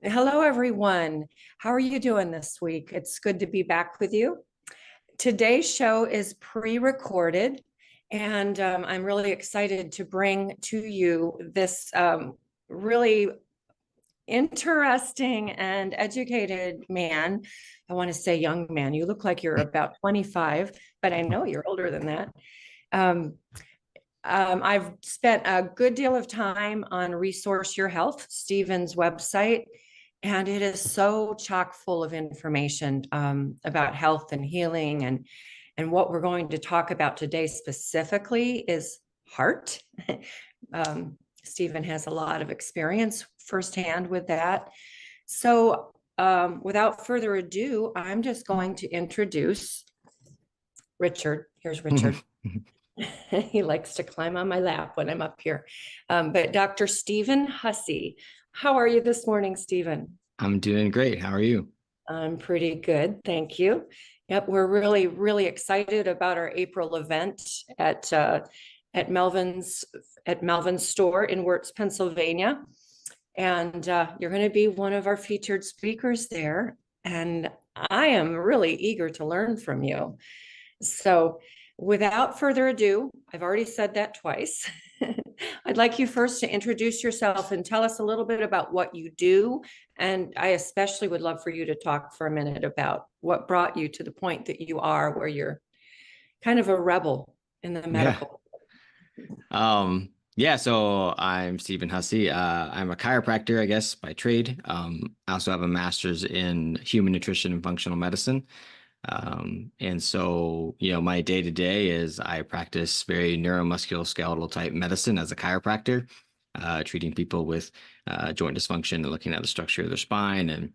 Hello, everyone. How are you doing this week? It's good to be back with you. Today's show is pre-recorded, and I'm really excited to bring to you this really interesting and educated man. I want to say young man. You look like you're about 25, but I know you're older than that. Um, I've spent a good deal of time on Resource Your Health, Stephen's website, and it is so chock full of information about health and healing. And what we're going to talk about today specifically is heart. Stephen has a lot of experience firsthand with that. So without further ado, I'm just going to introduce Richard. Here's Richard. He likes to climb on my lap when I'm up here. But Dr. Stephen Hussey, how are you this morning, Stephen? I'm doing great. How are you? I'm pretty good, thank you. Yep, we're really, really excited about our April event at Melvin's store in Wirtz, Pennsylvania. And you're going to be one of our featured speakers there. And I am really eager to learn from you. So without further ado, I've already said that twice. I'd like you first to introduce yourself and tell us a little bit about what you do. And I especially would love for you to talk for a minute about what brought you to the point that you are, where you're kind of a rebel in the Yeah. medical. So I'm Stephen Hussey. I'm a chiropractor, I guess, by trade. I also have a master's in human nutrition and functional medicine. My day to day is I practice very neuromusculoskeletal type medicine as a chiropractor, treating people with joint dysfunction and looking at the structure of their spine. And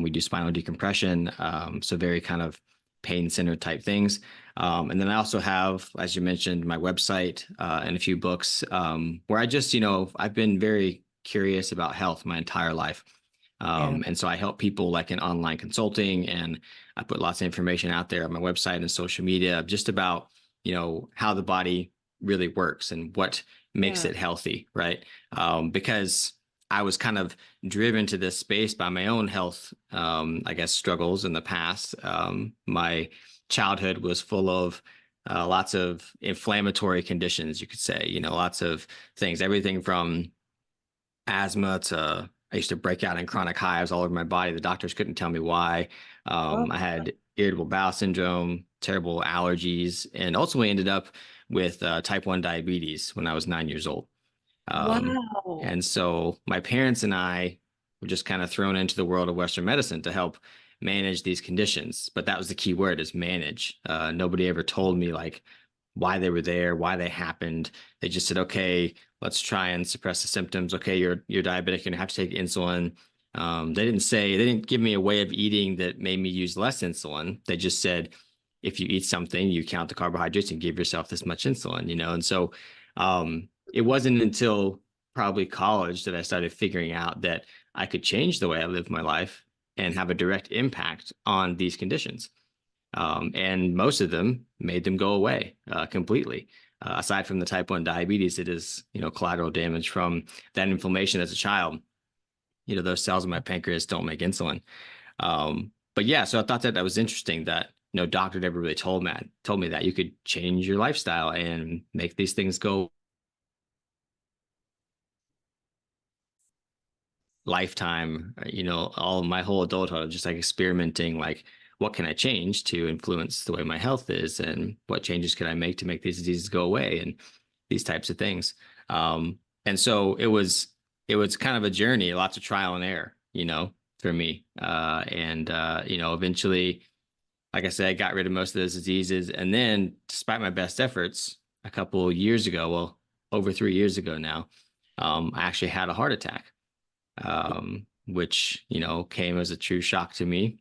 we do spinal decompression. So very kind of pain center type things. And then I also have, as you mentioned, my website and a few books where I've been very curious about health my entire life. Yeah. And so I help people like in online consulting, and I put lots of information out there on my website and social media just about, how the body really works and what makes Yeah. it healthy, right? Because I was kind of driven to this space by my own health, I guess, struggles in the past. My childhood was full of lots of inflammatory conditions, you could say, lots of things, everything from asthma to I used to break out in chronic hives all over my body. The doctors couldn't tell me why. Oh, I had irritable bowel syndrome, terrible allergies, and ultimately ended up with type 1 diabetes when I was 9 years old. Um, wow. and so my parents and I were just kind of thrown into the world of Western medicine to help manage these conditions. But that was the key word, is manage. Nobody ever told me like why they were there, why they happened. They just said, okay, let's try and suppress the symptoms. Okay, you're diabetic, you're gonna have to take insulin. They didn't give me a way of eating that made me use less insulin. They just said, if you eat something, you count the carbohydrates and give yourself this much insulin, And so it wasn't until probably college that I started figuring out that I could change the way I live my life and have a direct impact on these conditions. And most of them made them go away completely. Aside from the type 1 diabetes, it is, collateral damage from that inflammation as a child. Those cells in my pancreas don't make insulin. But yeah, so I thought that was interesting that no doctor never really told me that you could change your lifestyle and make these things go lifetime, all my whole adulthood, just like experimenting, like what can I change to influence the way my health is, and what changes can I make to make these diseases go away, and these types of things. And so it was kind of a journey, lots of trial and error, for me. Eventually, like I said, I got rid of most of those diseases. And then, despite my best efforts, a couple years ago, well, over 3 years ago now, I actually had a heart attack, which, came as a true shock to me.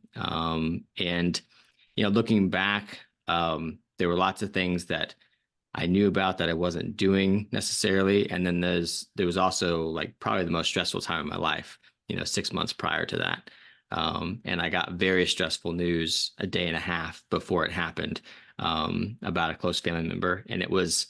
Looking back, there were lots of things that I knew about that I wasn't doing necessarily. And then there was also like probably the most stressful time of my life, 6 months prior to that. And I got very stressful news a day and a half before it happened, about a close family member. And it was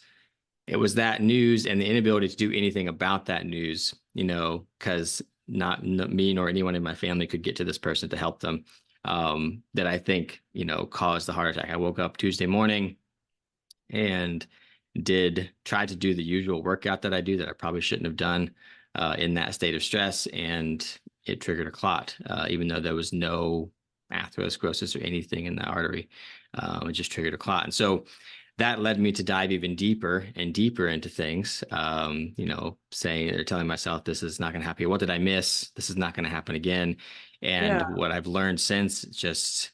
that news and the inability to do anything about that news, because me nor anyone in my family could get to this person to help them, that I think, caused the heart attack. I woke up Tuesday morning and tried to do the usual workout that I do that I probably shouldn't have done in that state of stress, and it triggered a clot, even though there was no atherosclerosis or anything in the artery. It just triggered a clot. And so that led me to dive even deeper and deeper into things, saying or telling myself, this is not going to happen. What did I miss? This is not going to happen again. And what I've learned since just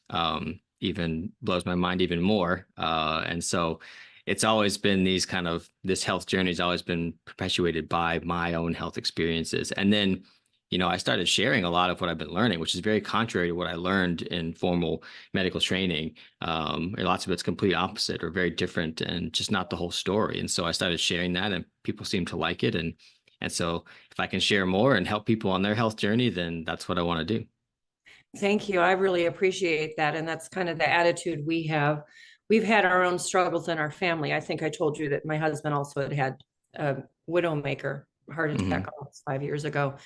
even blows my mind even more. And so it's always been this health journey has always been perpetuated by my own health experiences. And then, I started sharing a lot of what I've been learning, which is very contrary to what I learned in formal medical training. Lots of it's complete opposite or very different and just not the whole story. And so I started sharing that, and people seem to like it. And so if I can share more and help people on their health journey, then that's what I want to do. Thank you. I really appreciate that. And that's kind of the attitude we have. We've had our own struggles in our family. I think I told you that my husband also had a widowmaker heart attack almost 5 years ago.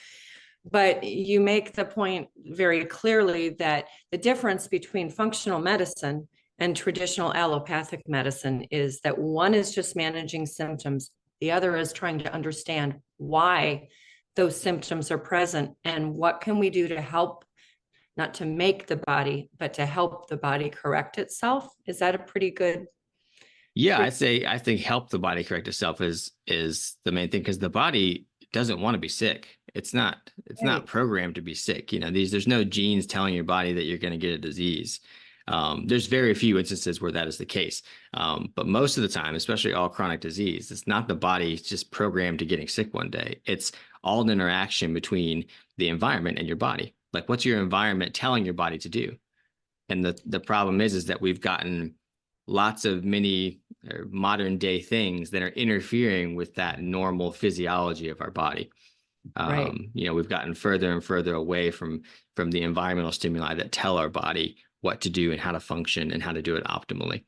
But you make the point very clearly that the difference between functional medicine and traditional allopathic medicine is that one is just managing symptoms. The other is trying to understand why those symptoms are present and what can we do to help, not to make the body, but to help the body correct itself. Is that a pretty good? Yeah, I think help the body correct itself is the main thing, because the body doesn't want to be sick. It's not programmed to be sick. There's no genes telling your body that you're going to get a disease. There's very few instances where that is the case. But most of the time, especially all chronic disease, it's not the body just programmed to getting sick one day. It's all an interaction between the environment and your body. Like, what's your environment telling your body to do? And the problem is that we've gotten lots of many modern day things that are interfering with that normal physiology of our body. Right. We've gotten further and further away from the environmental stimuli that tell our body what to do and how to function and how to do it optimally.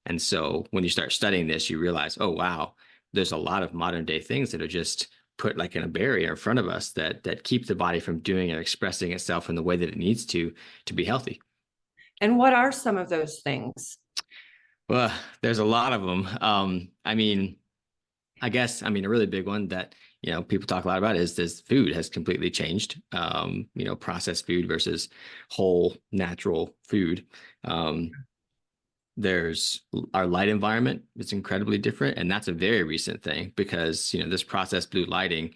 And so when you start studying this, you realize, oh, wow, there's a lot of modern day things that are just put like in a barrier in front of us that keep the body from doing and expressing itself in the way that it needs to be healthy. And what are some of those things? Well, there's a lot of them. I guess a really big one that, people talk a lot about is this: food has completely changed. Processed food versus whole natural food. There's our light environment. It's incredibly different. And that's a very recent thing because, this processed blue lighting,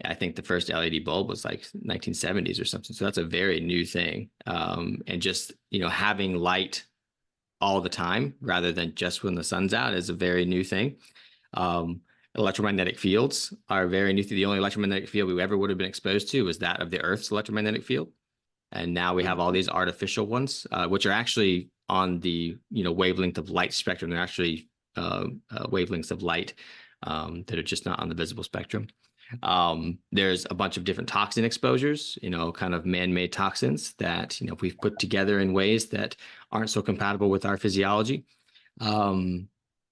I think the first LED bulb was like 1970s or something. So that's a very new thing. And just, having light all the time rather than just when the sun's out is a very new thing. Electromagnetic fields are very new. The only electromagnetic field we ever would have been exposed to was that of the Earth's electromagnetic field. And now we have all these artificial ones, which are actually on the, wavelength of light spectrum. They're actually wavelengths of light that are just not on the visible spectrum. There's a bunch of different toxin exposures, kind of man-made toxins that, we've put together in ways that aren't so compatible with our physiology.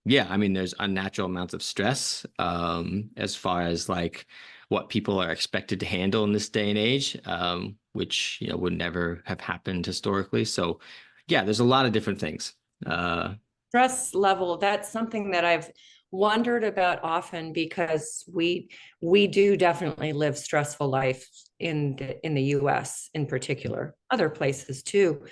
There's unnatural amounts of stress as far as like what people are expected to handle in this day and age, which, would never have happened historically. So yeah, there's a lot of different things. Stress level, that's something that I've wondered about often because we do definitely live stressful life in the US in particular, other places too.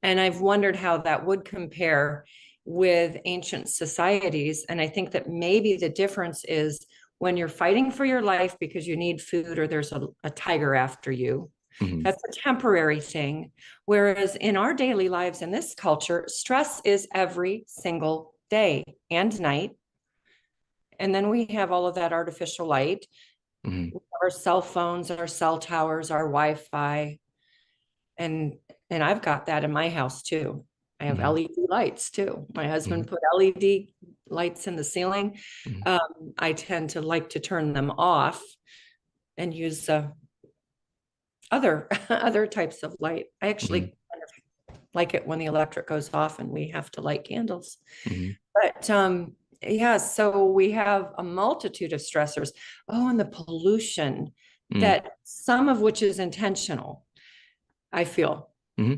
And I've wondered how that would compare with ancient societies. And I think that maybe the difference is when you're fighting for your life because you need food or there's a tiger after you, that's a temporary thing. Whereas in our daily lives in this culture, stress is every single day and night. And then we have all of that artificial light, our cell phones, our cell towers, our Wi-Fi. And I've got that in my house too. I have LED lights too. My husband put LED lights in the ceiling. I tend to like to turn them off and use other types of light. I actually kind of like it when the electric goes off and we have to light candles. But yeah, so we have a multitude of stressors. Oh, and the pollution Mm. that some of which is intentional, I feel, Hmm.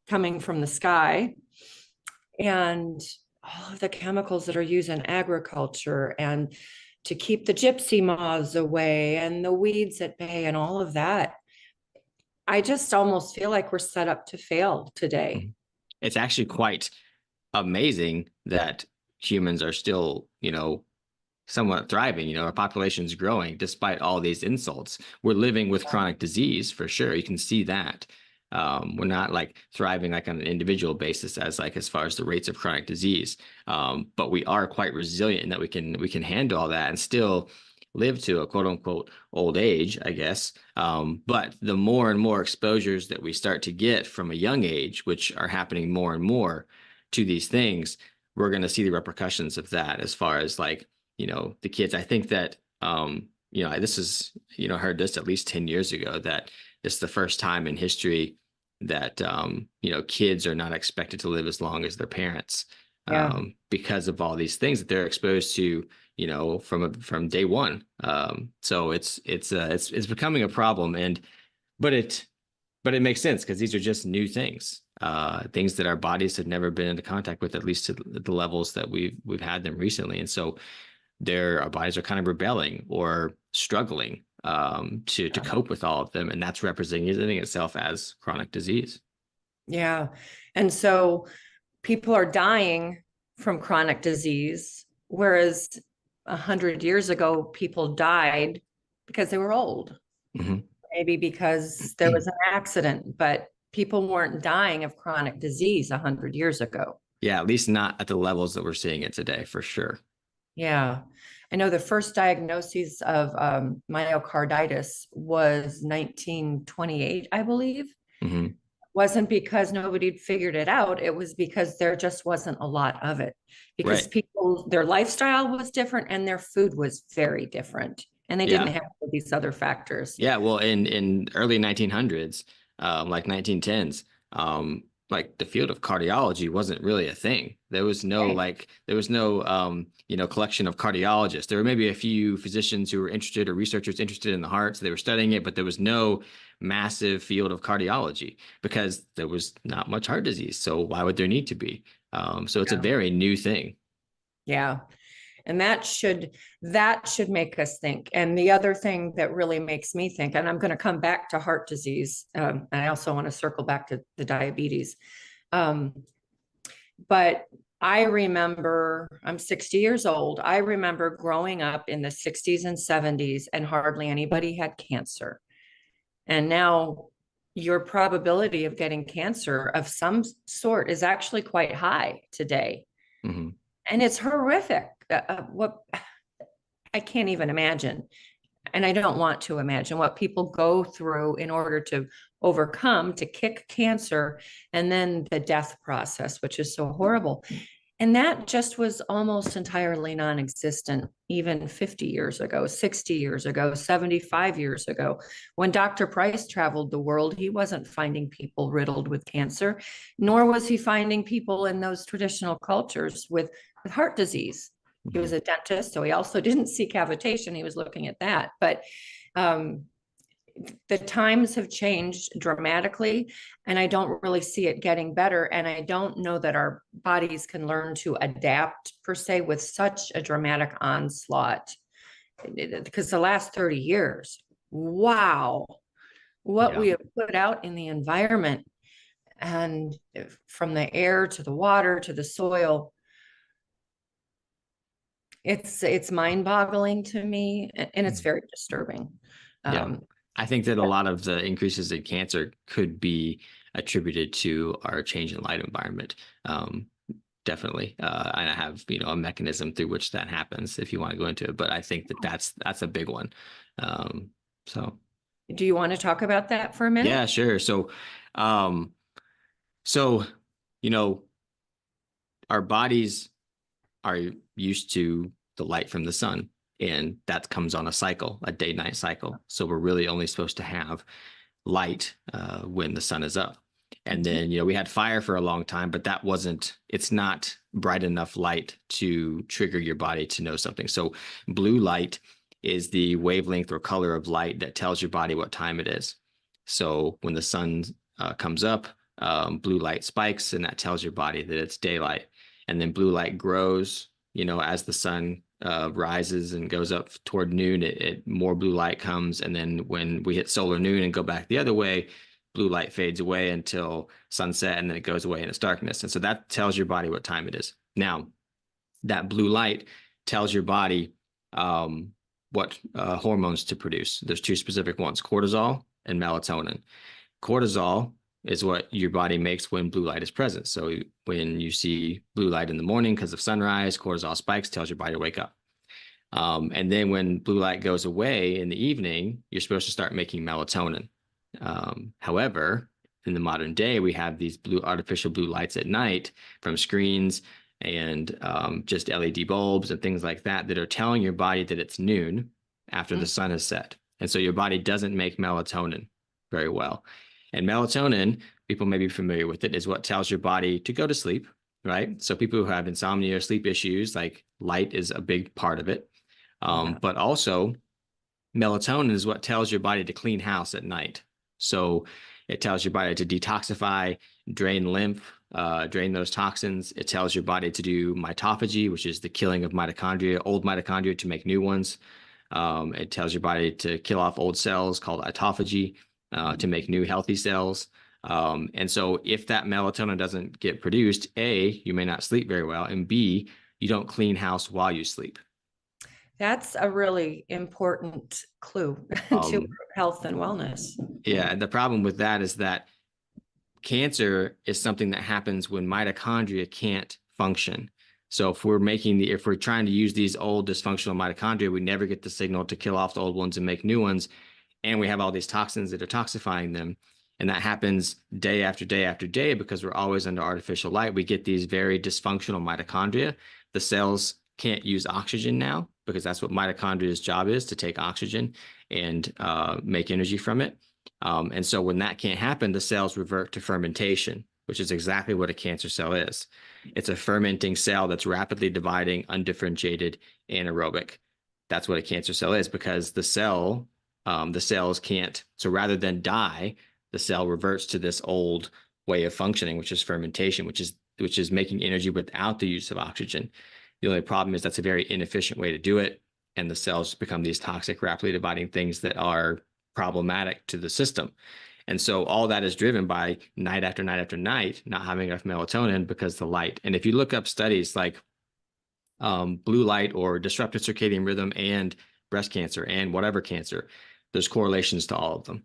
coming from the sky, and all of the chemicals that are used in agriculture and to keep the gypsy moths away and the weeds at bay and all of that. I just almost feel like we're set up to fail today. It's actually quite amazing that humans are still, somewhat thriving. Our population's growing despite all these insults. We're living with chronic disease for sure. You can see that. We're not like thriving like on an individual basis as far as the rates of chronic disease. But we are quite resilient in that we can handle all that and still live to a quote unquote old age, I guess. But the more and more exposures that we start to get from a young age, which are happening more and more to these things, we're going to see the repercussions of that as far as like, the kids. I think that, this is, heard this at least 10 years ago, that this is the first time in history that, kids are not expected to live as long as their parents, Yeah. because of all these things that they're exposed to, from day one. So it's becoming a problem, but it but it makes sense because these are just new things that our bodies have never been into contact with, at least to the levels that we've had them recently. And so our bodies are kind of rebelling or struggling, to cope with all of them, and that's representing itself as chronic disease. Yeah. And so people are dying from chronic disease, whereas 100 years ago, people died because they were old, Mm-hmm. maybe because there was an accident, but people weren't dying of chronic disease 100 years ago. Yeah, at least not at the levels that we're seeing it today, for sure. Yeah. I know the first diagnosis of myocarditis was 1928, I believe. Mm-hmm. Wasn't because nobody figured it out. It was because there just wasn't a lot of it, because Right. people, their lifestyle was different and their food was very different. And they didn't Yeah. have all these other factors. Yeah. Well, in early 1900s, like 1910s, like the field of cardiology wasn't really a thing. There was no collection of cardiologists. There were maybe a few physicians who were interested, or researchers interested in the heart, so they were studying it, but there was no massive field of cardiology because there was not much heart disease. So why would there need to be? So it's a very new thing. Yeah. And that should make us think. And the other thing that really makes me think, and I'm going to come back to heart disease, and I also want to circle back to the diabetes. But I remember, I'm 60 years old. I remember growing up in the 60s and 70s, and hardly anybody had cancer. And now your probability of getting cancer of some sort is actually quite high today. Mm-hmm. And it's horrific. What I can't even imagine. And I don't want to imagine what people go through in order to overcome, to kick cancer, and then the death process, which is so horrible. And that just was almost entirely non-existent even 50 years ago, 60 years ago, 75 years ago. When Dr. Price traveled the world, he wasn't finding people riddled with cancer, nor was he finding people in those traditional cultures with heart disease. He was a dentist, so he also didn't see cavitation. He was looking at that. But the times have changed dramatically, and I don't really see it getting better. And I don't know that our bodies can learn to adapt per se with such a dramatic onslaught. Because the last 30 years, wow, what Yeah. we have put out in the environment, and from the air to the water to the soil, it's mind-boggling to me, and it's very disturbing. Yeah. I think that a lot of the increases in cancer could be attributed to our change in light environment. Definitely. And I have, a mechanism through which that happens if you want to go into it, but I think that that's a big one. So Do you want to talk about that for a minute? yeah, sure. Um, so, you know, our bodies are used to the light from the sun, and that comes on a cycle, a day-night cycle. So we're really only supposed to have light when the sun is up. And then, we had fire for a long time, but it's not bright enough light to trigger your body to know something. So blue light is the wavelength or color of light that tells your body what time it is. So when the sun comes up, blue light spikes, and that tells your body that it's daylight. And then blue light grows, as the sun rises and goes up toward noon, more blue light comes. And then when we hit solar noon and go back the other way, blue light fades away until sunset, and then it goes away and it's darkness. And so that tells your body what time it is. Now, that blue light tells your body what hormones to produce. There's two specific ones, cortisol and melatonin. Cortisol is what your body makes when blue light is present. So when you see blue light in the morning because of sunrise, cortisol spikes, tells your body to wake up. And then when blue light goes away in the evening, you're supposed to start making melatonin. However, in the modern day, we have these artificial blue lights at night from screens and just LED bulbs and things like that are telling your body that it's noon after the sun has set. And so your body doesn't make melatonin very well. And melatonin, people may be familiar with it, is what tells your body to go to sleep, right? So people who have insomnia or sleep issues, like light is a big part of it. But also melatonin is what tells your body to clean house at night. So it tells your body to detoxify, drain lymph, drain those toxins. It tells your body to do mitophagy, which is the killing of mitochondria, old mitochondria to make new ones. It tells your body to kill off old cells called autophagy to make new healthy cells. And so if that melatonin doesn't get produced, A, you may not sleep very well, and B, you don't clean house while you sleep. That's a really important clue to health and wellness. Yeah, and the problem with that is that cancer is something that happens when mitochondria can't function. So if we're trying to use these old dysfunctional mitochondria, we never get the signal to kill off the old ones and make new ones. And we have all these toxins that are toxifying them. And that happens day after day after day because we're always under artificial light. We get these very dysfunctional mitochondria. The cells can't use oxygen now because that's what mitochondria's job is, to take oxygen and make energy from it. And so when that can't happen, the cells revert to fermentation, which is exactly what a cancer cell is. It's a fermenting cell that's rapidly dividing, undifferentiated, anaerobic. That's what a cancer cell is, because the cells can't. So rather than die, the cell reverts to this old way of functioning, which is fermentation, which is making energy without the use of oxygen. The only problem is that's a very inefficient way to do it, and the cells become these toxic, rapidly dividing things that are problematic to the system. And so all that is driven by night after night after night not having enough melatonin because the light. And if you look up studies like blue light or disrupted circadian rhythm and breast cancer and whatever cancer, there's correlations to all of them.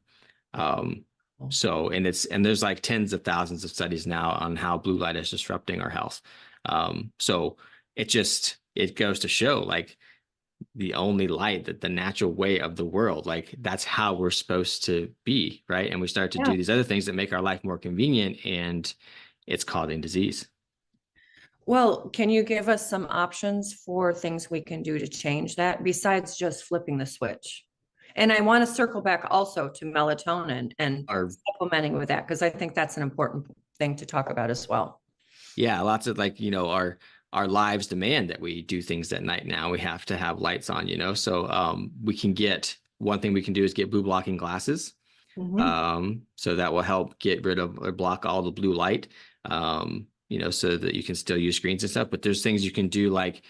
And there's like tens of thousands of studies now on how blue light is disrupting our health. So it goes to show, like, the only light, that the natural way of the world, like that's how we're supposed to be, right? And we start to do these other things that make our life more convenient, and it's causing disease. Well, can you give us some options for things we can do to change that besides just flipping the switch? And I want to circle back also to melatonin and supplementing with that, because I think that's an important thing to talk about as well. Yeah, lots of our lives demand that we do things at night now. We have to have lights on, so one thing we can do is get blue blocking glasses. So that will help get rid of or block all the blue light, so that you can still use screens and stuff. But there's things you can do, like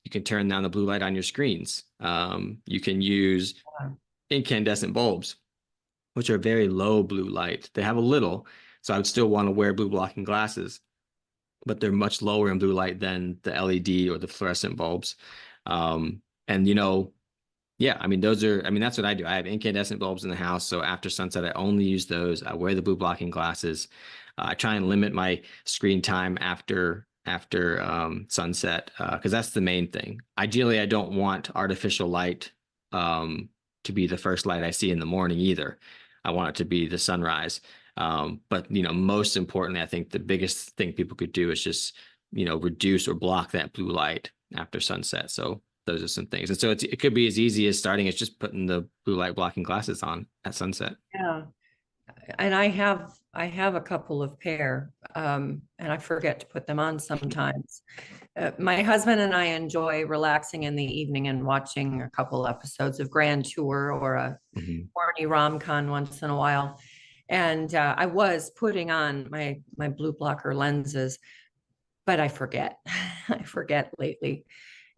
you can turn down the blue light on your screens. You can use incandescent bulbs, which are very low blue light. They have a little, so I would still want to wear blue blocking glasses, but they're much lower in blue light than the LED or the fluorescent bulbs. That's what I do. I have incandescent bulbs in the house. So after sunset, I only use those. I wear the blue blocking glasses. I try and limit my screen time after sunset, because that's the main thing. Ideally, I don't want artificial light to be the first light I see in the morning either. I want it to be the sunrise. But most importantly, I think the biggest thing people could do is just, reduce or block that blue light after sunset. So those are some things. And so it could be as easy as starting as just putting the blue light blocking glasses on at sunset. Yeah. And I have a couple of pair, and I forget to put them on sometimes. My husband and I enjoy relaxing in the evening and watching a couple episodes of Grand Tour or a Mhm. corny rom-com once in a while. And I was putting on my blue blocker lenses, but I forget. I forget lately.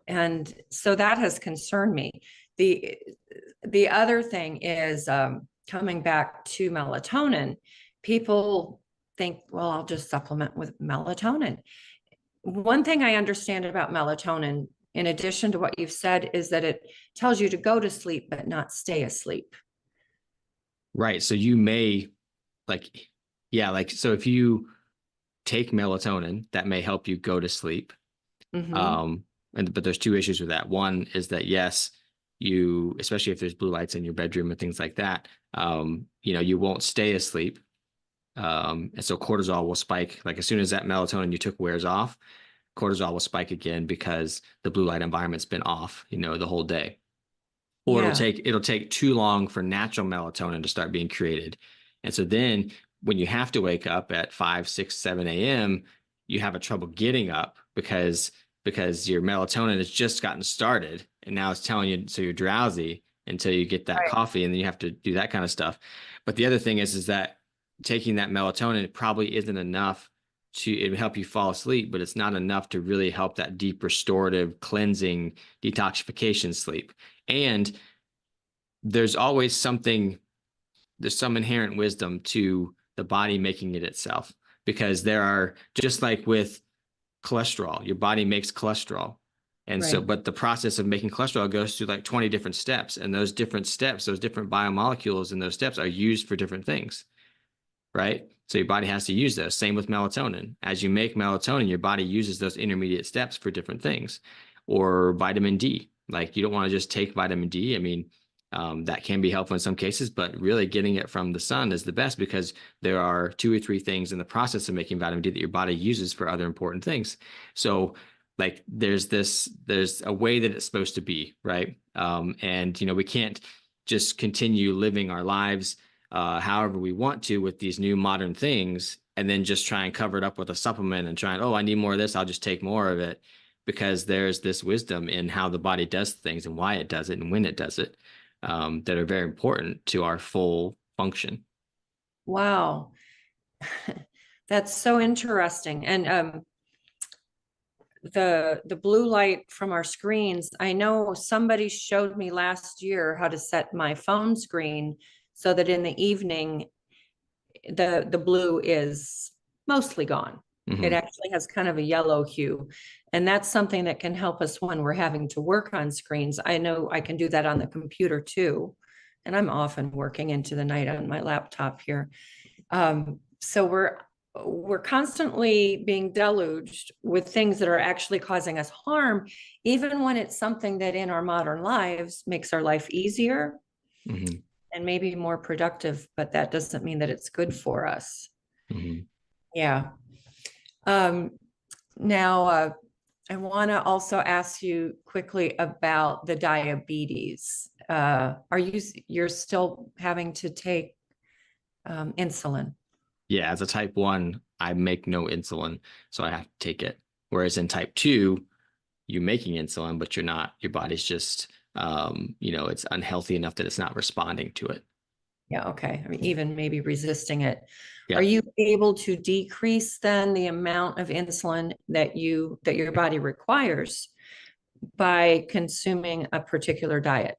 And so that has concerned me. The the other thing is coming back to melatonin. People think, well, I'll just supplement with melatonin. One thing I understand about melatonin, in addition to what you've said, is that it tells you to go to sleep, but not stay asleep. Right. So you may like, yeah, like, so if you take melatonin, that may help you go to sleep. Mm-hmm. Um, but there's two issues with that. One is that yes, you, especially if there's blue lights in your bedroom and things like that, you won't stay asleep. And so cortisol will spike. Like as soon as that melatonin you took wears off, cortisol will spike again because the blue light environment's been off, the whole day. Or Yeah. it'll take too long for natural melatonin to start being created. And so then when you have to wake up at 5, 6, 7 a.m., you have a trouble getting up because your melatonin has just gotten started and now it's telling you, so you're drowsy until you get that Right. coffee, and then you have to do that kind of stuff. But the other thing is that taking that melatonin probably isn't enough to it help you fall asleep, but it's not enough to really help that deep restorative cleansing detoxification sleep. And there's always there's some inherent wisdom to the body making it itself, because there are, just like with cholesterol, your body makes cholesterol. And so, Right. but the process of making cholesterol goes through like 20 different steps. And those different steps, those different biomolecules in those steps are used for different things, right? So your body has to use those. Same with melatonin. As you make melatonin, your body uses those intermediate steps for different things. Or vitamin D. Like you don't want to just take vitamin D. I mean, that can be helpful in some cases, but really getting it from the sun is the best, because there are 2 or 3 things in the process of making vitamin D that your body uses for other important things. So like there's a way that it's supposed to be, right? And we can't just continue living our lives however we want to with these new modern things, and then just try and cover it up with a supplement and try and, oh, I need more of this, I'll just take more of it, because there's this wisdom in how the body does things and why it does it and when it does it, that are very important to our full function. Wow. That's so interesting. And the blue light from our screens, I know somebody showed me last year how to set my phone screen so that in the evening the blue is mostly gone. It Mm-hmm. actually has kind of a yellow hue. And that's something that can help us when we're having to work on screens. I know I can do that on the computer too. And I'm often working into the night on my laptop here. So we're constantly being deluged with things that are actually causing us harm, even when it's something that in our modern lives makes our life easier Mm-hmm. and maybe more productive, but that doesn't mean that it's good for us. Mm-hmm. Yeah. Um, now, I want to also ask you quickly about the diabetes. You're still having to take insulin? Yeah, as a type 1, I make no insulin, so I have to take it. Whereas in type 2, you're making insulin, but you're not, your body's just, it's unhealthy enough that it's not responding to it. Yeah, okay. I mean, even maybe resisting it. Are Yeah, you able to decrease then the amount of insulin that your body requires by consuming a particular diet?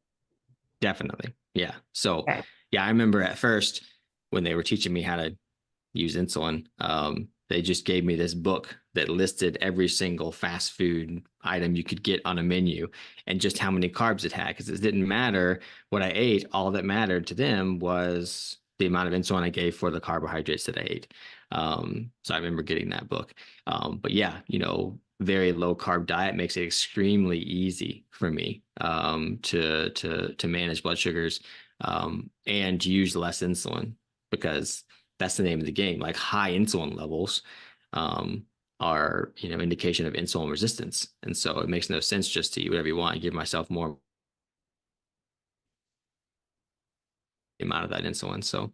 definitely. Yeah. So, Okay. yeah, I remember at first when they were teaching me how to use insulin, they just gave me this book that listed every single fast food item you could get on a menu and just how many carbs it had, because it didn't matter what I ate. All that mattered to them was the amount of insulin I gave for the carbohydrates that I ate. So I remember getting that book. But yeah, very low carb diet makes it extremely easy for me to manage blood sugars and use less insulin, because that's the name of the game. Like high insulin levels um, are, indication of insulin resistance. And so it makes no sense just to eat whatever you want and give myself more amount of that insulin. So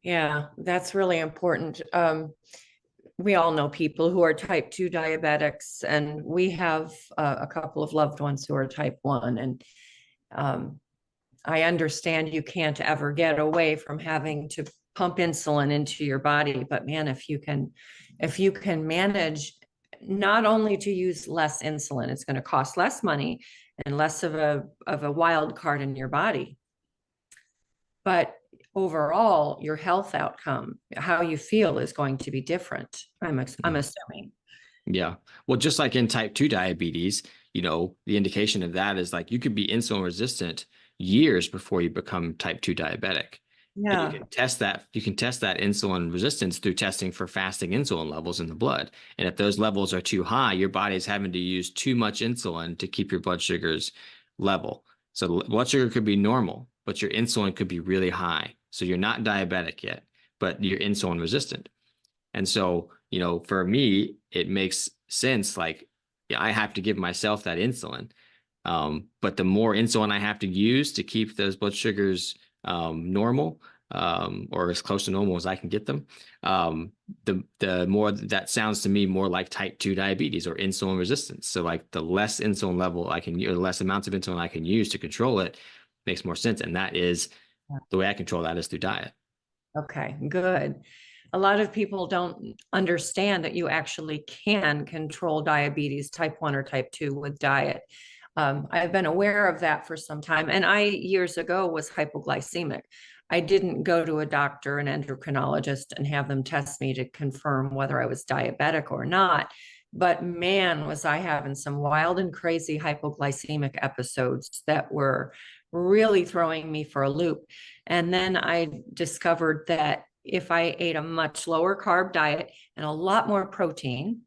Yeah, that's really important. we all know people who are type 2 diabetics, and we have a couple of loved ones who are type 1. And um, I understand you can't ever get away from having to pump insulin into your body, but man, if you can manage not only to use less insulin, it's going to cost less money and less of a wild card in your body. But overall, your health outcome, how you feel, is going to be different. I'm assuming. Yeah. Well, just like in type 2 diabetes, the indication of that is like you could be insulin resistant years before you become type 2 diabetic. And Yeah. you can test that insulin resistance through testing for fasting insulin levels in the blood. And if those levels are too high, your body is having to use too much insulin to keep your blood sugars level. So blood sugar could be normal, but your insulin could be really high. So you're not diabetic yet, but you're insulin resistant. And so, for me, it makes sense. Like, yeah, I have to give myself that insulin. But the more insulin I have to use to keep those blood sugars normal, or as close to normal as I can get them, the more that sounds to me more like type 2 diabetes or insulin resistance. So like the less insulin level I can use, the less amounts of insulin I can use to control it makes more sense. And that is the way I control that is through diet. Okay, good. A lot of people don't understand that you actually can control diabetes type 1 or type 2 with diet. I've been aware of that for some time. And I, years ago, was hypoglycemic. I didn't go to a doctor, an endocrinologist, and have them test me to confirm whether I was diabetic or not. But man, was I having some wild and crazy hypoglycemic episodes that were really throwing me for a loop. And then I discovered that if I ate a much lower carb diet and a lot more protein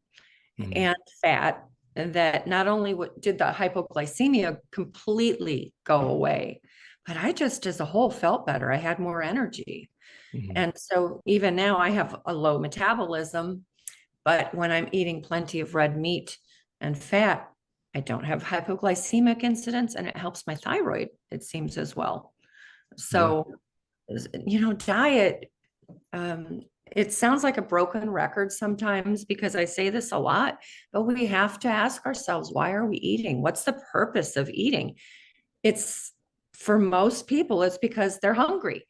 and fat, and that not only did the hypoglycemia completely go away, but I just as a whole felt better. I had more energy. And so even now I have a low metabolism, but when I'm eating plenty of red meat and fat, I don't have hypoglycemic incidents, and it helps my thyroid, it seems, as well. So, diet, it sounds like a broken record sometimes because I say this a lot, but we have to ask ourselves, why are we eating? What's the purpose of eating? It's for most people, it's because they're hungry.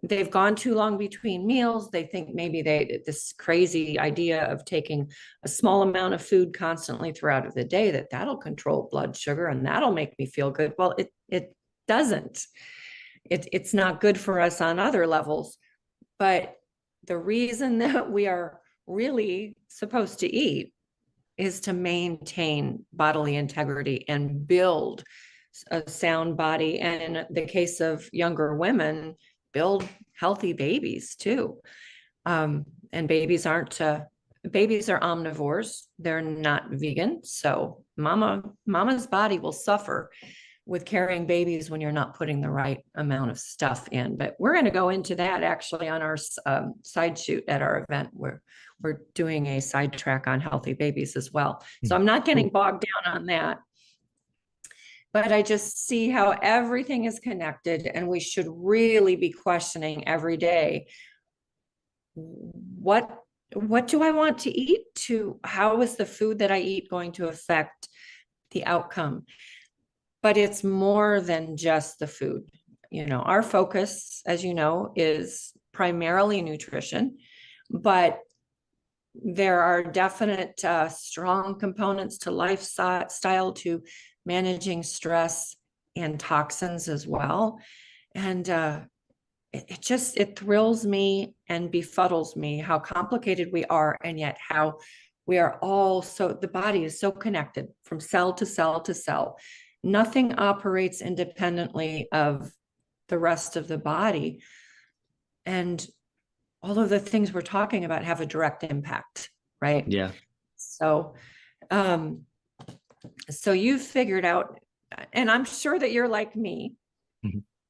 They've gone too long between meals. They think maybe this crazy idea of taking a small amount of food constantly throughout the day, that'll control blood sugar and that'll make me feel good. Well, it doesn't. It's not good for us on other levels. But the reason that we are really supposed to eat is to maintain bodily integrity and build a sound body. And in the case of younger women, build healthy babies too. And babies are omnivores. They're not vegan. So mama's body will suffer with carrying babies when you're not putting the right amount of stuff in. But we're going to go into that actually on our side shoot at our event, where we're doing a sidetrack on healthy babies as well. So I'm not getting bogged down on that. But I just see how everything is connected, and we should really be questioning every day, what do I want to eat? How is the food that I eat going to affect the outcome? But it's more than just the food. Our focus, as you know, is primarily nutrition, but there are definite strong components to lifestyle, to managing stress and toxins as well. And it thrills me and befuddles me how complicated we are, and yet how we are all the body is so connected from cell to cell to cell. Nothing operates independently of the rest of the body. And all of the things we're talking about have a direct impact, right? Yeah. So, so you've figured out, and I'm sure that you're like me,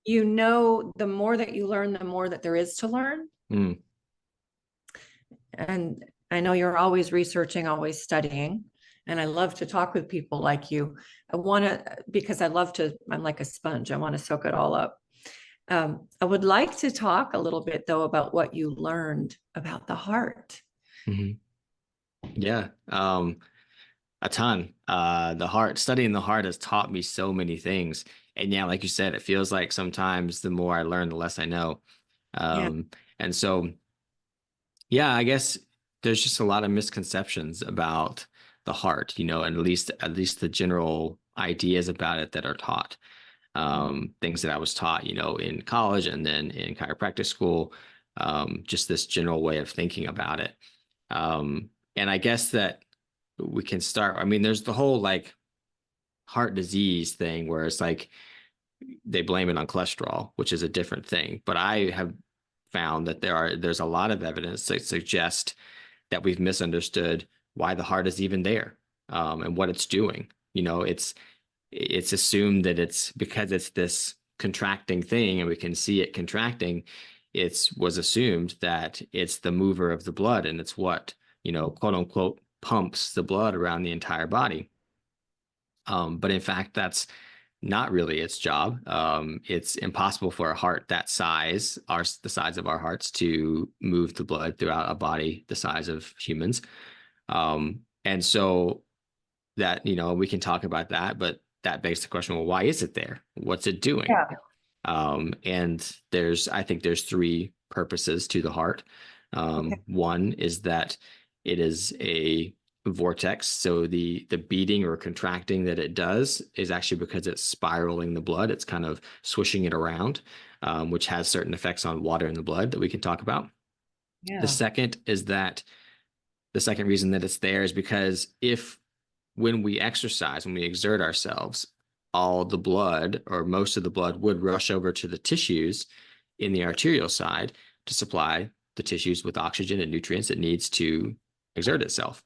the more that you learn, the more that there is to learn. And I know you're always researching, always studying. And I love to talk with people like you. Because I'm like a sponge. I want to soak it all up. I would like to talk a little bit though about what you learned about the heart. Yeah. A ton. Studying the heart has taught me so many things. And yeah, like you said, it feels like sometimes the more I learn, the less I know. Yeah. And so, yeah, I guess there's just a lot of misconceptions about the heart, and at least the general ideas about it that are taught. Things that I was taught, in college and then in chiropractic school, just this general way of thinking about it. And I guess that we can start. I mean, there's the whole like heart disease thing where it's like they blame it on cholesterol, which is a different thing. But I have found that there's a lot of evidence that suggest that we've misunderstood why the heart is even there, and what it's doing. It's assumed that it's because it's this contracting thing and we can see it contracting. It was assumed that it's the mover of the blood and it's what, quote unquote, pumps the blood around the entire body. But in fact, that's not really its job. It's impossible for a heart that size, the size of our hearts, to move the blood throughout a body the size of humans. And so that, we can talk about that, but that begs the question, well, why is it there? What's it doing? Yeah. And I think there's three purposes to the heart. Okay. One is that it is a vortex. So the beating or contracting that it does is actually because it's spiraling the blood. It's kind of swishing it around, which has certain effects on water in the blood that we can talk about. The Yeah. second is that the second reason that it's there is because when we exercise, when we exert ourselves, all the blood or most of the blood would rush over to the tissues in the arterial side to supply the tissues with oxygen and nutrients it needs to exert itself.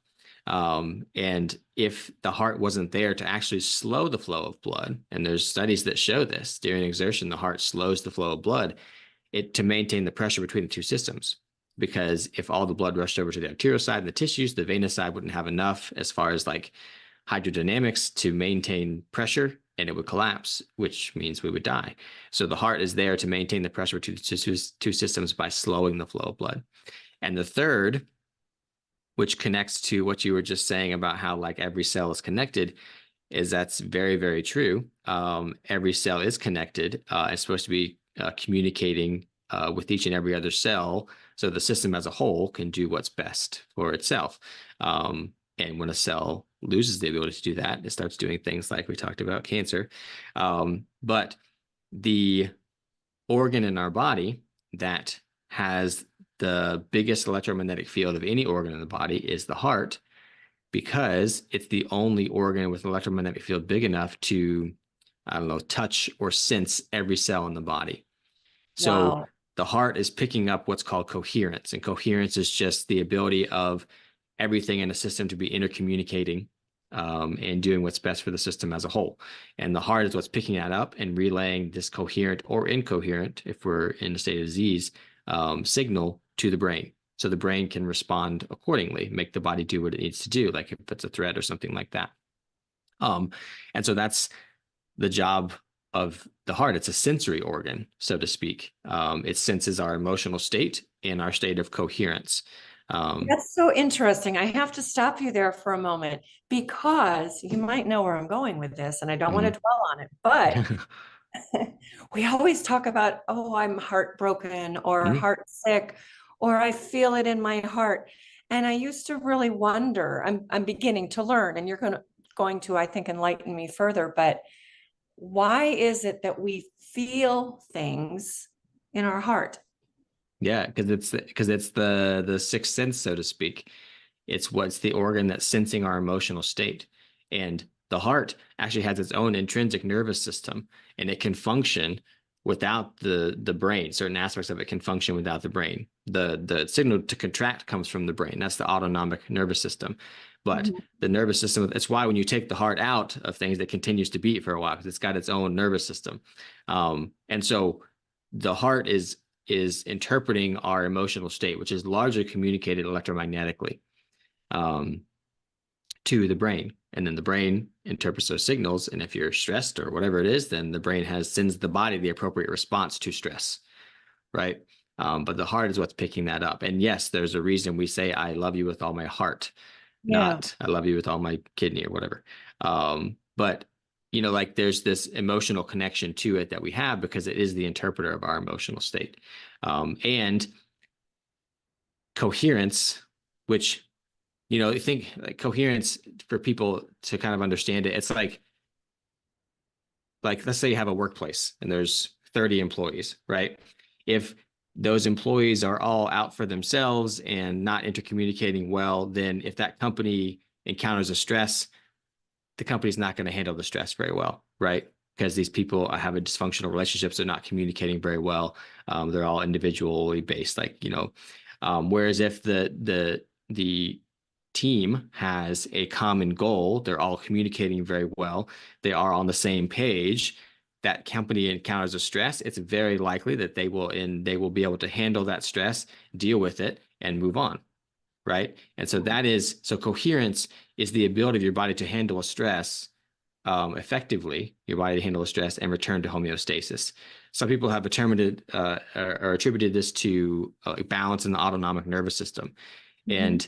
And if the heart wasn't there to actually slow the flow of blood, and there's studies that show this, during exertion, the heart slows the flow of blood to maintain the pressure between the two systems. Because if all the blood rushed over to the arterial side and the tissues, the venous side wouldn't have enough as far as like hydrodynamics to maintain pressure, and it would collapse, which means we would die. So the heart is there to maintain the pressure between the two systems by slowing the flow of blood. And the third, which connects to what you were just saying about how like every cell is connected, is that's very, very true. Every cell is connected. It's supposed to be communicating with each and every other cell, so the system as a whole can do what's best for itself. And when a cell loses the ability to do that, it starts doing things like we talked about, cancer. But the organ in our body that has the biggest electromagnetic field of any organ in the body is the heart, because it's the only organ with an electromagnetic field big enough to, I don't know, touch or sense every cell in the body. So Wow. the heart is picking up what's called coherence, and coherence is just the ability of everything in a system to be intercommunicating, and doing what's best for the system as a whole. And the heart is what's picking that up and relaying this coherent or incoherent, if we're in a state of disease, signal to the brain. So the brain can respond accordingly, make the body do what it needs to do, like if it's a threat or something like that. And so that's the job of the heart. It's a sensory organ, so to speak. It senses our emotional state and our state of coherence. That's so interesting. I have to stop you there for a moment because you might know where I'm going with this, and I don't want to Mhm. dwell on it, but we always talk about, oh, I'm heartbroken or Mhm. heart sick, or I feel it in my heart. And I used to really wonder, I'm beginning to learn, and you're going to, I think, enlighten me further, but why is it that we feel things in our heart? Yeah, because it's the sixth sense, so to speak. It's what's the organ that's sensing our emotional state. And the heart actually has its own intrinsic nervous system, and it can function without the brain. Certain aspects of it can function without the brain. The signal to contract comes from the brain. That's the autonomic nervous system. But Mhm. the nervous system, it's why when you take the heart out of things, it continues to beat for a while because it's got its own nervous system. And so the heart is interpreting our emotional state, which is largely communicated electromagnetically, um, to the brain. And then the brain interprets those signals. And if you're stressed or whatever it is, then the brain sends the body the appropriate response to stress, right? But the heart is what's picking that up. And yes, there's a reason we say, I love you with all my heart. Yeah. not I love you with all my kidney or whatever. But like there's this emotional connection to it that we have because it is the interpreter of our emotional state. And coherence, which, I think like coherence for people to kind of understand it, it's like let's say you have a workplace and there's 30 employees, right? If those employees are all out for themselves and not intercommunicating well, then if that company encounters a stress, the company's not going to handle the stress very well, right? Because these people have a dysfunctional relationships, they're not communicating very well. They're all individually based, whereas if the team has a common goal, they're all communicating very well, they are on the same page, that company encounters a stress, it's very likely that they will be able to handle that stress, deal with it, and move on, right? And so coherence is the ability of your body to handle a stress effectively, your body to handle a stress and return to homeostasis. Some people have attributed this to balance in the autonomic nervous system. And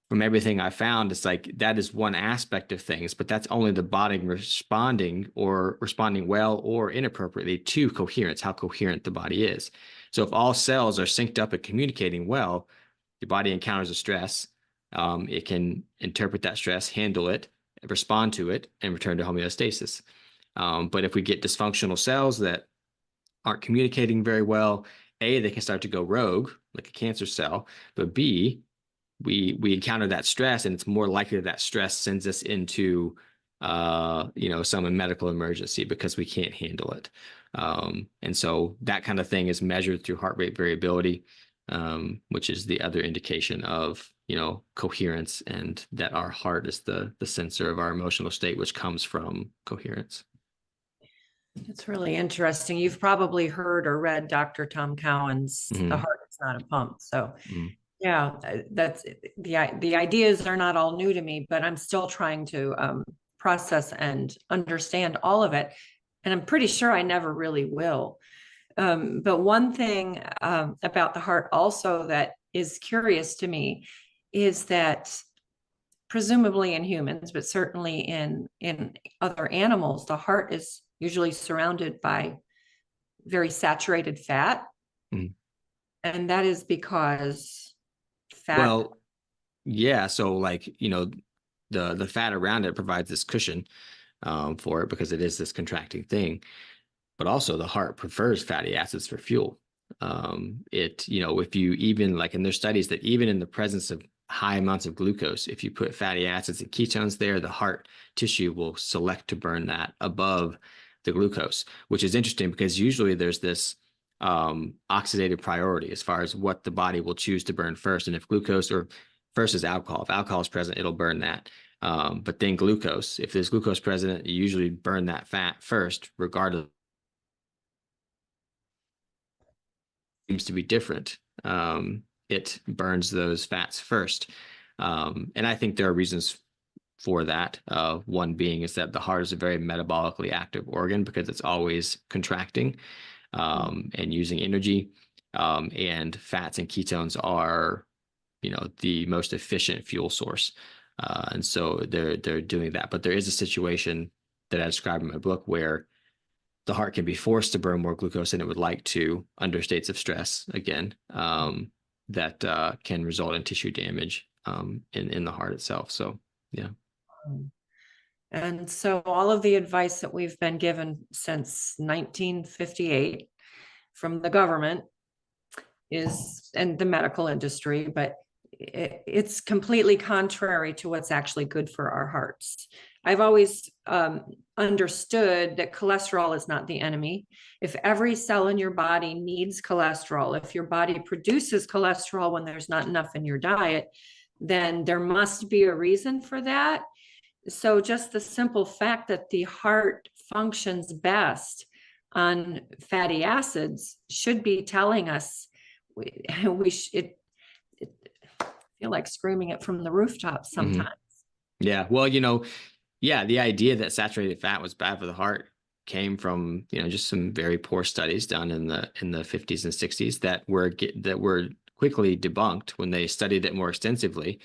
from everything I found, it's like that is one aspect of things, but that's only the body responding well or inappropriately to coherence, how coherent the body is. So if all cells are synced up and communicating well, your body encounters a stress. It can interpret that stress, handle it, respond to it, and return to homeostasis. But if we get dysfunctional cells that aren't communicating very well, A, they can start to go rogue, like a cancer cell, but B, we encounter that stress, and it's more likely that stress sends us into some medical emergency because we can't handle it. And so that kind of thing is measured through heart rate variability, which is the other indication of coherence, and that our heart is the sensor of our emotional state, which comes from coherence. It's really interesting. You've probably heard or read Dr. Tom Cowan's The Heart is Not a Pump. So yeah, that's the ideas are not all new to me, but I'm still trying to process and understand all of it. And I'm pretty sure I never really will. But one thing about the heart also that is curious to me is that presumably in humans, but certainly in other animals, the heart is usually surrounded by very saturated fat. And that is because fat. Well, yeah. So the fat around it provides this cushion for it because it is this contracting thing. But also the heart prefers fatty acids for fuel. If you even and there's studies that even in the presence of high amounts of glucose, if you put fatty acids and ketones there, the heart tissue will select to burn that above the glucose, which is interesting because usually there's this oxidative priority as far as what the body will choose to burn first. And if glucose or first is alcohol, if alcohol is present, it'll burn that. But then glucose, if there's glucose present, you usually burn that fat first, regardless. Seems to be different. It burns those fats first. And I think there are reasons for that. One being is that the heart is a very metabolically active organ because it's always contracting and using energy. And fats and ketones are, the most efficient fuel source. And so they're doing that. But there is a situation that I describe in my book where the heart can be forced to burn more glucose than it would like to under states of stress, again, that can result in tissue damage in the heart itself. So, yeah. And so all of the advice that we've been given since 1958 from the government and the medical industry, but it's completely contrary to what's actually good for our hearts. I've always understood that cholesterol is not the enemy. If every cell in your body needs cholesterol, if your body produces cholesterol when there's not enough in your diet, then there must be a reason for that. So just the simple fact that the heart functions best on fatty acids should be telling us we should feel like screaming it from the rooftops sometimes. Yeah. Well, the idea that saturated fat was bad for the heart came from, just some very poor studies done in the 50s and 60s that were quickly debunked when they studied it more extensively.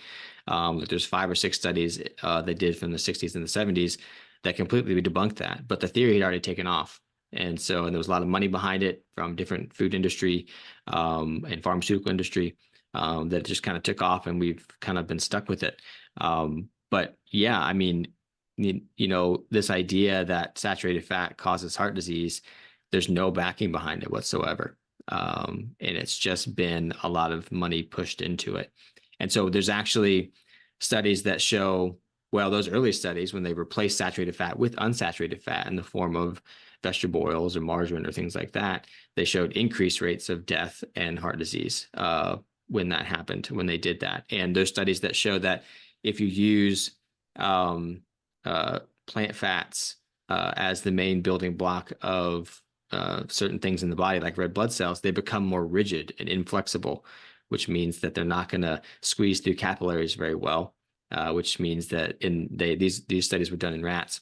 There's 5 or 6 studies they did from the 60s and the 70s that completely debunked that, but the theory had already taken off. And there was a lot of money behind it from different food industry and pharmaceutical industry that just kind of took off, and we've kind of been stuck with it. But yeah, I mean, this idea that saturated fat causes heart disease, there's no backing behind it whatsoever. And it's just been a lot of money pushed into it. And so there's actually studies that show, well, those early studies, when they replaced saturated fat with unsaturated fat in the form of vegetable oils or margarine or things like that, they showed increased rates of death and heart disease when that happened, when they did that. And there's studies that show that if you use plant fats as the main building block of certain things in the body, like red blood cells, they become more rigid and inflexible, which means that they're not going to squeeze through capillaries very well, which means that these studies were done in rats,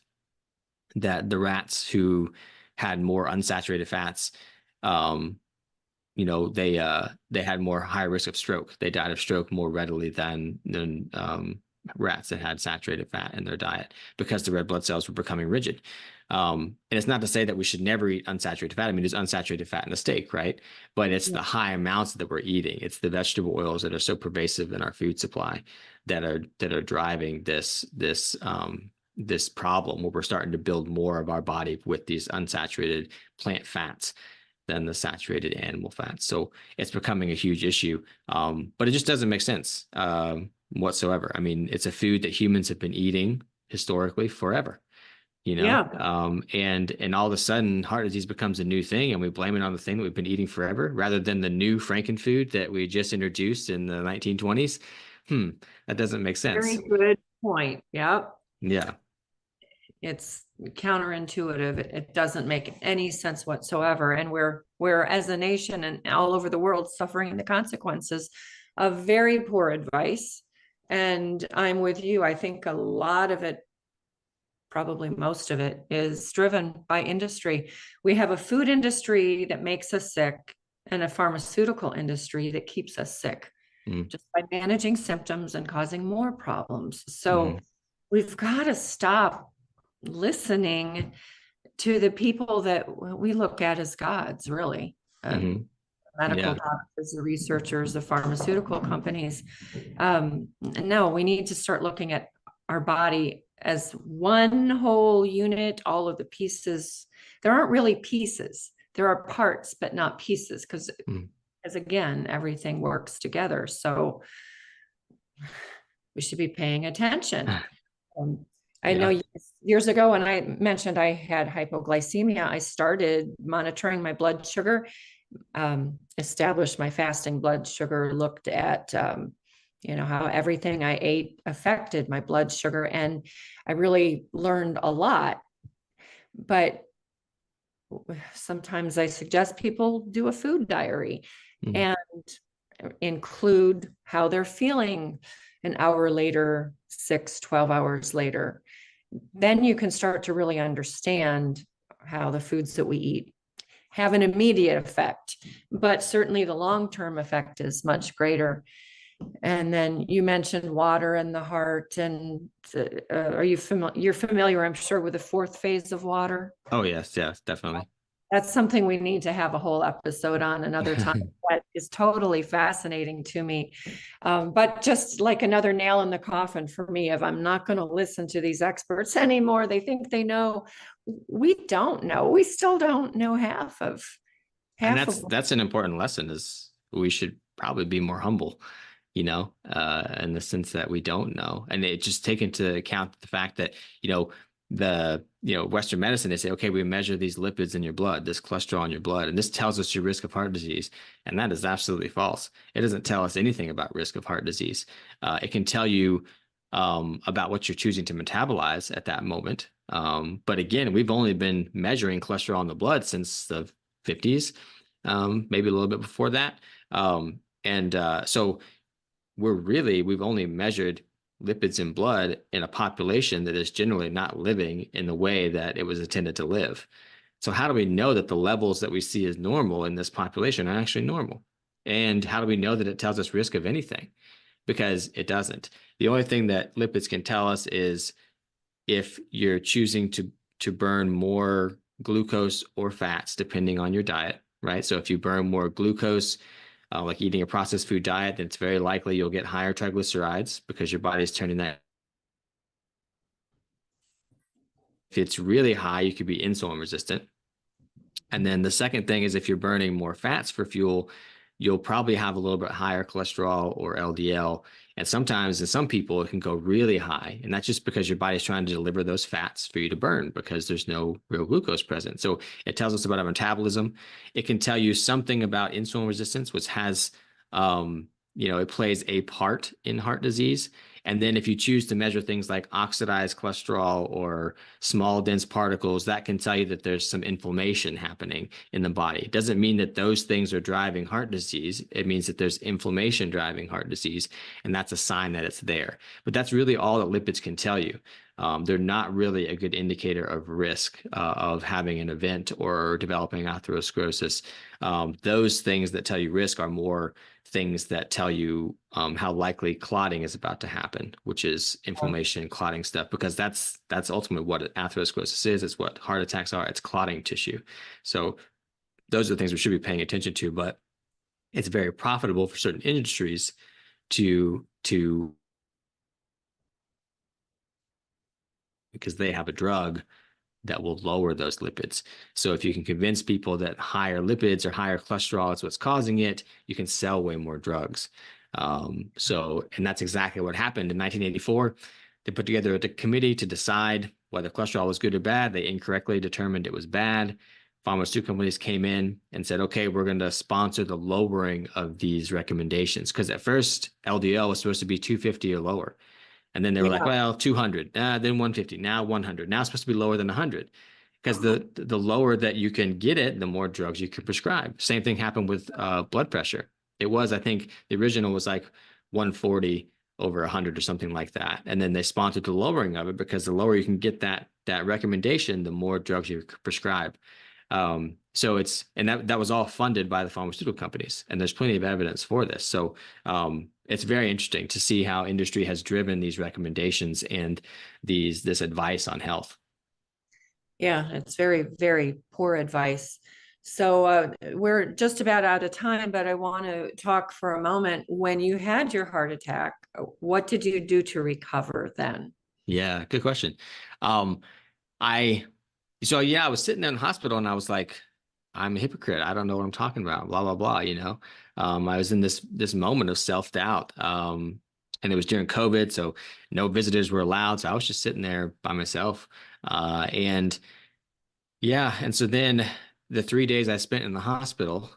that the rats who had more unsaturated fats, they had more high risk of stroke. They died of stroke more readily than rats that had saturated fat in their diet, because the red blood cells were becoming rigid. And it's not to say that we should never eat unsaturated fat. I mean, there's unsaturated fat in the steak, right? But it's the high amounts that we're eating. It's the vegetable oils that are so pervasive in our food supply that are driving this problem, where we're starting to build more of our body with these unsaturated plant fats than the saturated animal fats. So it's becoming a huge issue, but it just doesn't make sense whatsoever. I mean, it's a food that humans have been eating historically forever, and all of a sudden heart disease becomes a new thing, and we blame it on the thing that we've been eating forever rather than the new frankenfood that we just introduced in the 1920s. That doesn't make sense. Very good point. Yep. Yeah. It's counterintuitive. It doesn't make any sense whatsoever. And we're as a nation and all over the world suffering the consequences of very poor advice. And I'm with you. I think a lot of it, probably most of it, is driven by industry. We have a food industry that makes us sick and a pharmaceutical industry that keeps us sick, just by managing symptoms and causing more problems. So we've got to stop listening to the people that we look at as gods, really. Medical doctors, the researchers, the pharmaceutical companies. No, we need to start looking at our body as one whole unit, all of the pieces. There aren't really pieces. There are parts, but not pieces, because again, everything works together. So we should be paying attention. I know years ago when I mentioned I had hypoglycemia, I started monitoring my blood sugar, established my fasting blood sugar, looked at, how everything I ate affected my blood sugar. And I really learned a lot. But sometimes I suggest people do a food diary and include how they're feeling an hour later, 12 hours later. Then you can start to really understand how the foods that we eat have an immediate effect, but certainly the long-term effect is much greater. And then you mentioned water and the heart, and are you familiar? You're familiar, I'm sure, with the 4th phase of water. Oh yes, definitely. That's something we need to have a whole episode on another time. That is totally fascinating to me. But just like another nail in the coffin for me, if I'm not going to listen to these experts anymore, they think they know. We don't know. We still don't know half of. And that's an important lesson, is we should probably be more humble, in the sense that we don't know. And it just take into account the fact that, Western medicine, they say, okay, we measure these lipids in your blood, this cholesterol in your blood, and this tells us your risk of heart disease. And that is absolutely false. It doesn't tell us anything about risk of heart disease. It can tell you about what you're choosing to metabolize at that moment. But again, we've only been measuring cholesterol in the blood since the 50s, maybe a little bit before that. So we've only measured lipids in blood in a population that is generally not living in the way that it was intended to live. So how do we know that the levels that we see as normal in this population are actually normal? And how do we know that it tells us risk of anything? Because it doesn't. The only thing that lipids can tell us is if you're choosing to burn more glucose or fats, depending on your diet, right? So if you burn more glucose, like eating a processed food diet, then it's very likely you'll get higher triglycerides because your body's turning that. If it's really high, you could be insulin resistant. And then the second thing is if you're burning more fats for fuel, you'll probably have a little bit higher cholesterol or LDL. And sometimes in some people, it can go really high. And that's just because your body's trying to deliver those fats for you to burn because there's no real glucose present. So it tells us about our metabolism. It can tell you something about insulin resistance, which has, it plays a part in heart disease. And then if you choose to measure things like oxidized cholesterol or small dense particles, that can tell you that there's some inflammation happening in the body. It doesn't mean that those things are driving heart disease. It means that there's inflammation driving heart disease, and that's a sign that it's there. But that's really all that lipids can tell you. They're not really a good indicator of risk of having an event or developing atherosclerosis. Those things that tell you risk are more things that tell you how likely clotting is about to happen, which is inflammation, clotting stuff, because that's ultimately what atherosclerosis is. It's what heart attacks are. It's clotting tissue. So those are the things we should be paying attention to, but it's very profitable for certain industries to because they have a drug that will lower those lipids. So if you can convince people that higher lipids or higher cholesterol is what's causing it, you can sell way more drugs. And that's exactly what happened in 1984. They put together a committee to decide whether cholesterol was good or bad. They incorrectly determined it was bad. Pharmaceutical companies came in and said, okay, we're going to sponsor the lowering of these recommendations. Because at first, LDL was supposed to be 250 or lower. And then they were like, well, 200, then 150, now 100. Now it's supposed to be lower than 100 because the lower that you can get it, the more drugs you can prescribe. Same thing happened with blood pressure. It was, I think the original was like 140 over 100 or something like that. And then they sponsored the lowering of it because the lower you can get that recommendation, the more drugs you prescribe. So that was all funded by the pharmaceutical companies, and there's plenty of evidence for this. So it's very interesting to see how industry has driven these recommendations and this advice on health. Yeah, it's very, very poor advice. So we're just about out of time, but I want to talk for a moment. When you had your heart attack, what did you do to recover then? Yeah, good question. I was sitting in the hospital and I was like, I'm a hypocrite. I don't know what I'm talking about, blah, blah, blah, I was in this moment of self-doubt. And it was during COVID, so no visitors were allowed. So I was just sitting there by myself. And so then the 3 days I spent in the hospital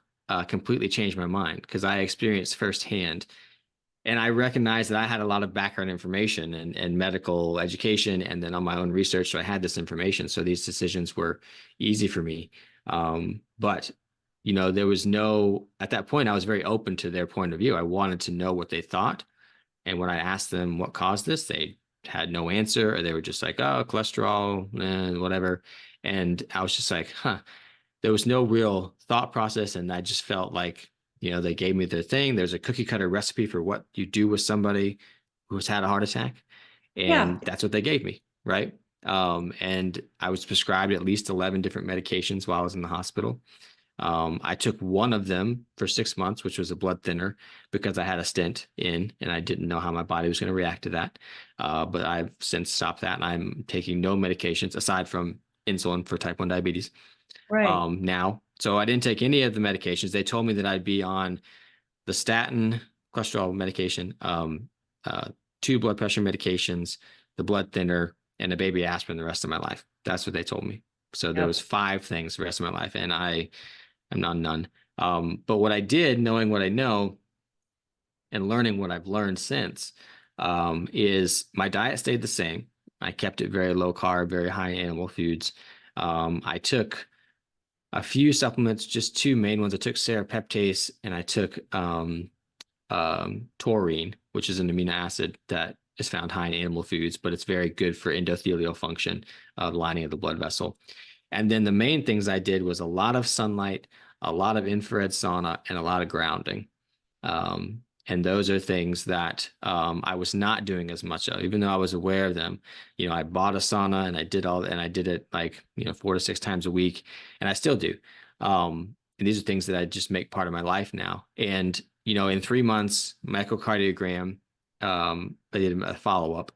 completely changed my mind because I experienced firsthand. And I recognized that I had a lot of background information and medical education, and then on my own research, so I had this information. So these decisions were easy for me. But there was at that point, I was very open to their point of view. I wanted to know what they thought. And when I asked them what caused this, they had no answer, or they were just like, oh, cholesterol, whatever. And I was just like, there was no real thought process. And I just felt like, they gave me their thing. There's a cookie cutter recipe for what you do with somebody who's had a heart attack. And that's what they gave me. Right. And I was prescribed at least 11 different medications while I was in the hospital. I took one of them for 6 months, which was a blood thinner, because I had a stent in and I didn't know how my body was going to react to that. But I've since stopped that, and I'm taking no medications aside from insulin for type 1 diabetes now. So I didn't take any of the medications. They told me that I'd be on the statin, cholesterol medication, 2 blood pressure medications, the blood thinner, and a baby aspirin the rest of my life. That's what they told me. So there was 5 things the rest of my life, and I'm on none. But what I did, knowing what I know and learning what I've learned since, is my diet stayed the same. I kept it very low carb, very high animal foods. I took a few supplements, just 2 main ones. I took serapeptase and I took taurine, which is an amino acid that is found high in animal foods, but it's very good for endothelial function, lining of the blood vessel. And then the main things I did was a lot of sunlight, a lot of infrared sauna, and a lot of grounding. And those are things that I was not doing as much of, even though I was aware of them. I bought a sauna and I did it like, 4 to 6 times a week, and I still do. And these are things that I just make part of my life now. And, in 3 months, my echocardiogram, I did a follow-up,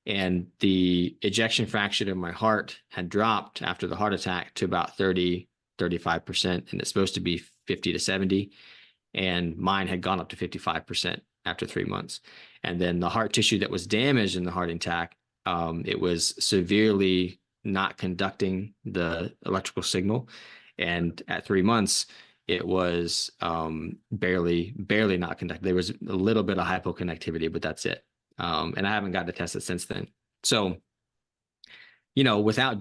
and the ejection fraction of my heart had dropped after the heart attack to about 35%, and it's supposed to be 50 to 70. And mine had gone up to 55% after 3 months. And then the heart tissue that was damaged in the heart attack, it was severely not conducting the electrical signal. And at 3 months, it was barely not conducting. There was a little bit of hypoconnectivity, but that's it. And I haven't got to test it since then. So, without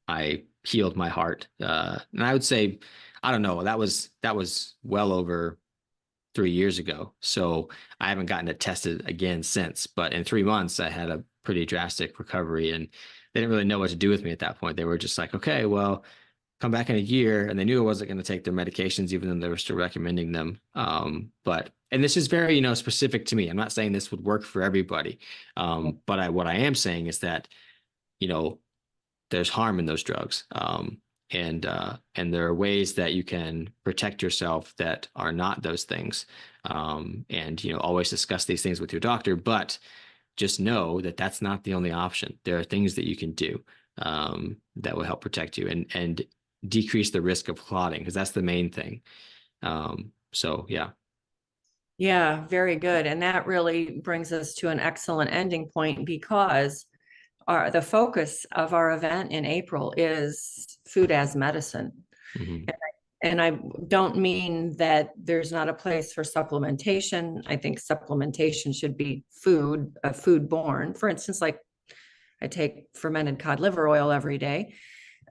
I healed my heart. And I would say, I don't know, that was well over 3 years ago. So I haven't gotten it tested again since, but in 3 months I had a pretty drastic recovery, and they didn't really know what to do with me at that point. They were just like, okay, well, come back in a year. And they knew I wasn't going to take their medications, even though they were still recommending them. And this is very, specific to me. I'm not saying this would work for everybody. But what I am saying is that, there's harm in those drugs. And there are ways that you can protect yourself that are not those things. And, always discuss these things with your doctor, but just know that that's not the only option. There are things that you can do that will help protect you and decrease the risk of clotting, because that's the main thing. So, yeah. Yeah, very good. And that really brings us to an excellent ending point, because the focus of our event in April is food as medicine. Mm-hmm. And I don't mean that there's not a place for supplementation. I think supplementation should be food-borne. For instance, like I take fermented cod liver oil every day,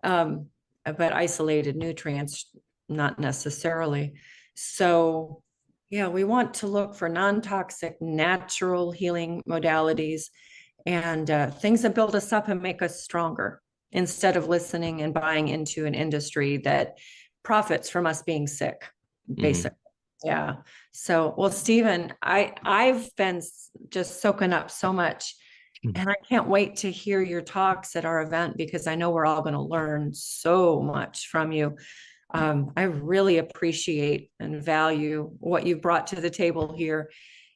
but isolated nutrients, not necessarily. So, yeah, we want to look for non-toxic, natural healing modalities and things that build us up and make us stronger, instead of listening and buying into an industry that profits from us being sick, basically. Mm-hmm. Yeah. So, well, Stephen, I've been just soaking up so much, and I can't wait to hear your talks at our event, because I know we're all going to learn so much from you. I really appreciate and value what you've brought to the table here,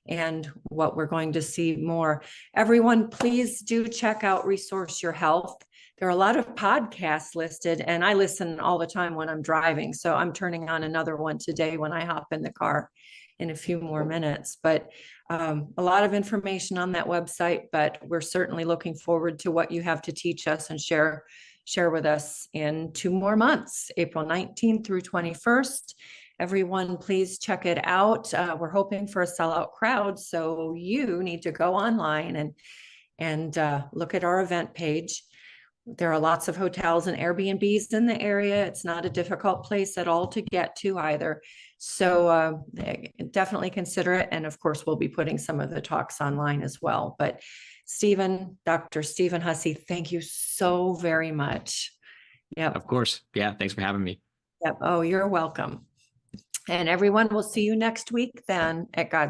and what we're going to see more. Everyone, please do check out Resource Your Health. There are a lot of podcasts listed, and I listen all the time when I'm driving. So I'm turning on another one today when I hop in the car in a few more minutes. But a lot of information on that website, but we're certainly looking forward to what you have to teach us and share with us in 2 more months, April 19th through 21st. Everyone, please check it out. We're hoping for a sellout crowd, so you need to go online and look at our event page. There are lots of hotels and Airbnbs in the area. It's not a difficult place at all to get to either. So definitely consider it. And of course, we'll be putting some of the talks online as well. But Stephen, Dr. Stephen Hussey, thank you so very much. Yeah, of course. Yeah. Thanks for having me. Yep. Oh, you're welcome. And everyone, we'll see you next week then at God's